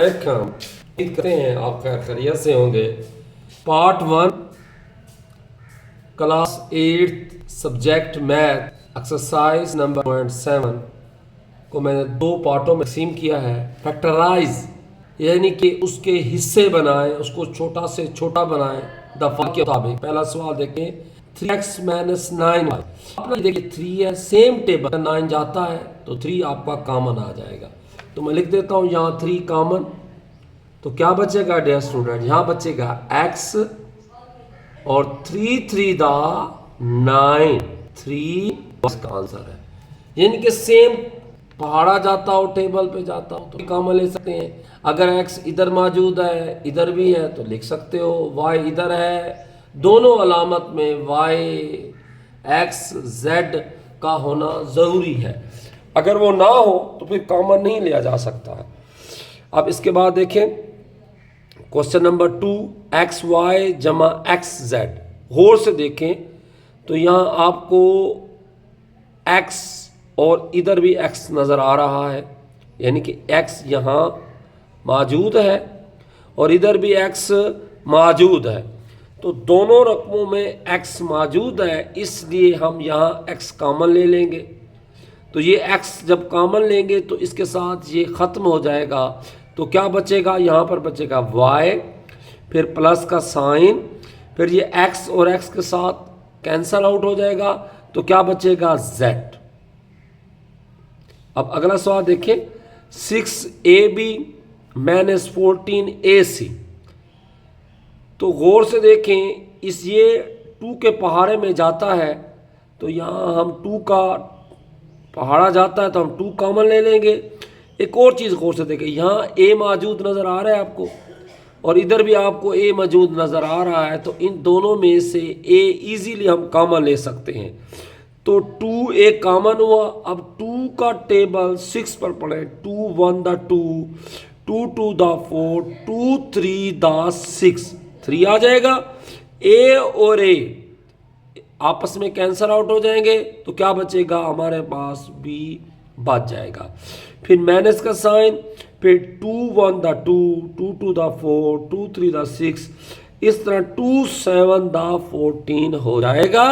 अलैकुम। उम्मीद करते हैं आप खैरियत से होंगे। Part 1 class 8 subject math exercise number 7 को मैंने 2 पार्टों में तकसीम किया है। फैक्टराइज यानी कि उसके हिस्से बनाएं, उसको छोटा से छोटा बनाएं दफा के मुताबिक। पहला सवाल देखें, 3x - 9y। आपने देखिए 3 है, सेम टेबल 9 जाता है तो 3 आपका कॉमन आ जाएगा। तो मैं लिख देता हूँ यहाँ 3 कॉमन। तो क्या बचेगा डियर स्टूडेंट, यहाँ बचेगा x और 3 3 दा 9, 3 इसका आंसर है। यानी कि सेम पहाड़ा जाता हो, टेबल पे जाता हो तो कॉमन ले सकते हैं। अगर x इधर मौजूद है, इधर भी है तो लिख सकते हो। y इधर है, दोनों अलामत में y x z का होना ज़रूरी है। अगर वो ना हो तो फिर कॉमन नहीं लिया जा सकता है। अब इसके बाद देखें क्वेश्चन नंबर 2, एक्स वाई जमा एक्स जेड। गौर से देखें तो यहाँ आपको x और इधर भी x नज़र आ रहा है, यानी कि x यहाँ मौजूद है और इधर भी x मौजूद है। तो दोनों रकमों में x मौजूद है, इसलिए हम यहाँ x कॉमन ले लेंगे। तो ये x जब कॉमन लेंगे तो इसके साथ ये ख़त्म हो जाएगा। तो क्या बचेगा, यहाँ पर बचेगा y, फिर प्लस का साइन, फिर ये x और x के साथ कैंसल आउट हो जाएगा। तो क्या बचेगा z। अब अगला सवाल देखें, 6ab - 14ac। तो गौर से देखें, इस ये 2 के पहाड़े में जाता है तो यहाँ हम 2 का पहाड़ा जाता है तो हम 2 कॉमन ले लेंगे। एक और चीज़ गौर से देखें, यहाँ a मौजूद नज़र आ रहा है आपको और इधर भी आपको a मौजूद नज़र आ रहा है। तो इन दोनों में से a इजीली हम कॉमन ले सकते हैं। तो 2a कॉमन हुआ। अब 2 का टेबल 6 पर पढ़े, 2 1 दा 2, 2 2 दा 4, 2 3 दा 6, 3 आ जाएगा। a और a आपस में कैंसल आउट हो जाएंगे तो क्या बचेगा, हमारे पास b बच जाएगा। फिर माइनस का साइन, फिर 2 1 दा 2, 2 2 दा 4, 2 3 दा 6, इस तरह 2 7 दा 14 हो जाएगा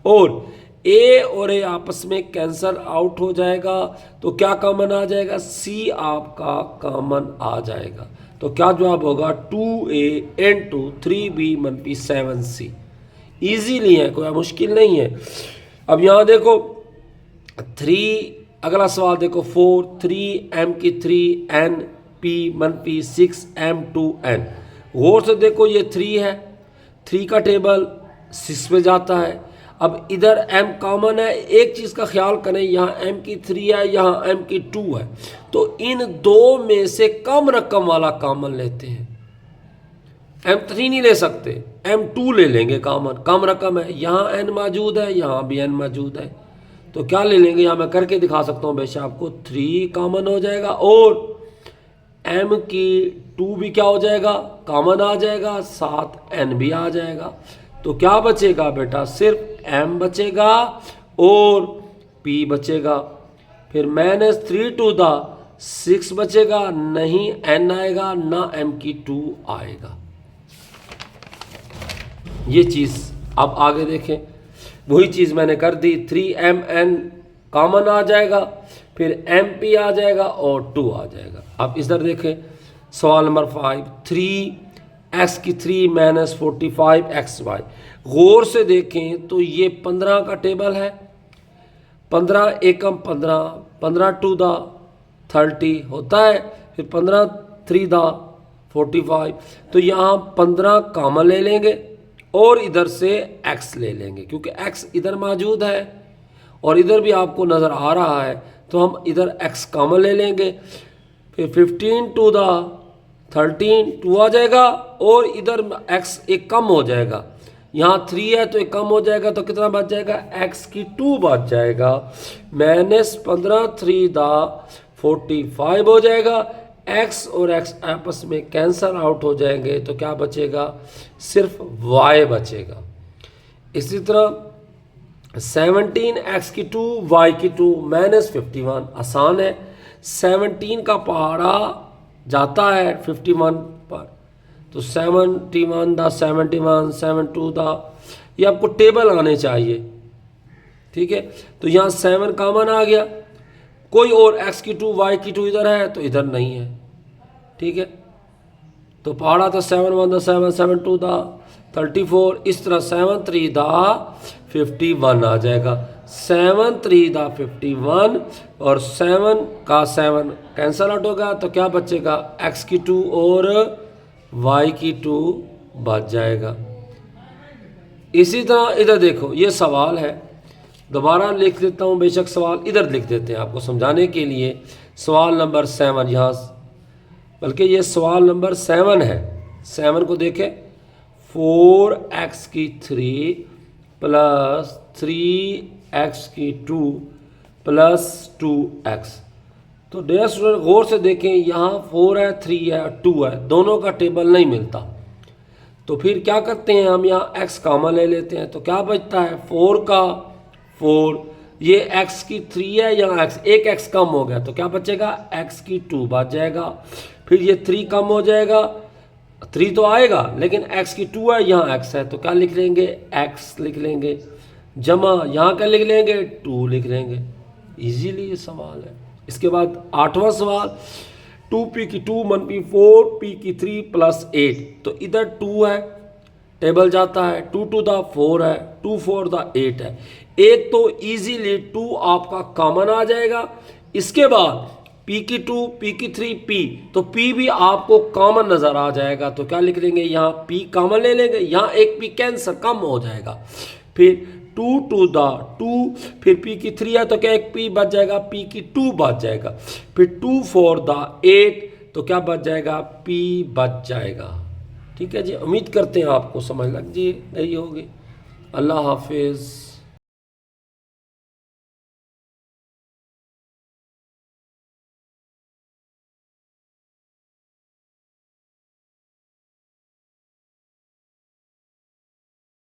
और a और a आपस में कैंसल आउट हो जाएगा। तो क्या कॉमन आ जाएगा, c आपका कॉमन आ जाएगा। तो क्या जवाब होगा, 2a into 3b - 7c। Easily है, कोई मुश्किल नहीं है। अब यहाँ देखो 3, अगला सवाल देखो 4, 3m की 3n p - 6m2n। गौर से देखो ये 3 है, 3 का टेबल 6 पे जाता है। अब इधर m कॉमन है, एक चीज़ का ख्याल करें, यहाँ m की 3 है, यहाँ m की 2 है। तो इन दो में से कम रकम वाला कॉमन लेते हैं। m3 नहीं ले सकते, m2 ले लेंगे कॉमन, कम रकम है। यहाँ n मौजूद है, यहाँ भी n मौजूद है। तो क्या ले लेंगे, यहाँ मैं करके दिखा सकता हूँ बेशक आपको। 3 कॉमन हो जाएगा और m की 2 भी क्या हो जाएगा, कॉमन आ जाएगा, साथ n भी आ जाएगा। तो क्या बचेगा बेटा, सिर्फ m बचेगा और p बचेगा। फिर -3 टू दा 6 बचेगा, नहीं n आएगा, ना m की 2 आएगा। ये चीज़ अब आगे देखें, वही चीज़ मैंने कर दी। 3mn कॉमन आ जाएगा, फिर mp आ जाएगा और 2 आ जाएगा। अब इधर देखें सवाल नंबर 5, 3x की 3 - 45xy। गौर से देखें तो ये 15 का टेबल है, 15 एकम 15, 15 2 दा 30 होता है, फिर 15 3 दा 45। तो यहाँ 15 कॉमन ले लेंगे और इधर से x ले लेंगे, क्योंकि x इधर मौजूद है और इधर भी आपको नज़र आ रहा है। तो हम इधर x कॉमन ले लेंगे। फिर 15 टू दा 13, 2 आ जाएगा और इधर x एक कम हो जाएगा। यहाँ 3 है तो एक कम हो जाएगा, तो कितना बच जाएगा, x की 2 बच जाएगा। -15 3 दा 45 हो जाएगा। x और x आपस में कैंसल आउट हो जाएंगे तो क्या बचेगा, सिर्फ y बचेगा। इसी तरह 17x की 2 y की 2 -51 आसान है। 17 का पहाड़ा जाता है 51 पर, तो 71 दा 71 72 दा, ये आपको टेबल आने चाहिए। ठीक है, तो यहाँ 7 कॉमन आ गया, कोई और x की 2 y की 2 इधर है तो इधर नहीं है। ठीक है, तो पहाड़ा था 7 1 दा 7 7 2 दा 34, इस तरह 7 3 दा 51 आ जाएगा। 7 3 दा 51 और 7 का 7 कैंसल आउट होगा, तो क्या बचेगा, x की 2 और y की 2 बच जाएगा। इसी तरह इधर देखो, ये सवाल है, दोबारा लिख देता हूँ, बेशक सवाल इधर लिख देते हैं आपको समझाने के लिए। सवाल नंबर 7 यहाँ, बल्कि ये सवाल नंबर 7 है। 7 को देखें, 4x की 3 प्लस 3x की 2 प्लस 2x। तो डियर स्टूडेंट गौर से देखें, यहाँ 4 है 3 है 2 है, दोनों का टेबल नहीं मिलता। तो फिर क्या करते हैं, हम यहाँ x कॉमन ले लेते हैं, तो क्या बचता है 4 का 4, ये x की 3 है, यहाँ x एक x कम हो गया, तो क्या बचेगा, x की 2 बच जाएगा। फिर ये 3 कम हो जाएगा, 3 तो आएगा लेकिन x की 2 है, यहाँ x है, तो क्या लिख लेंगे, x लिख लेंगे, जमा यहाँ क्या लिख लेंगे, 2 लिख लेंगे। इजीली ये सवाल है। इसके बाद 8वां सवाल, 2p की 2 1p 4p की 3 प्लस 8, तो इधर 2 है, टेबल जाता है, 2 2 दा 4 है, 2 4 दा 8 है, एक तो इजीली 2 आपका कॉमन आ जाएगा। इसके बाद p की 2 p की 3 p, तो p भी आपको कॉमन नज़र आ जाएगा, तो क्या लिख लेंगे, यहाँ p कॉमन ले लेंगे, यहाँ एक p कैंसर कम हो जाएगा। फिर 2 2 दा 2, फिर p की 3 है तो क्या एक p बच जाएगा, p की 2 बच जाएगा। फिर 2 4 दा 8, तो क्या बच जाएगा, p बच जाएगा। ठीक है जी, उम्मीद करते हैं आपको समझ लग जी गई होगी। अल्लाह हाफिज़।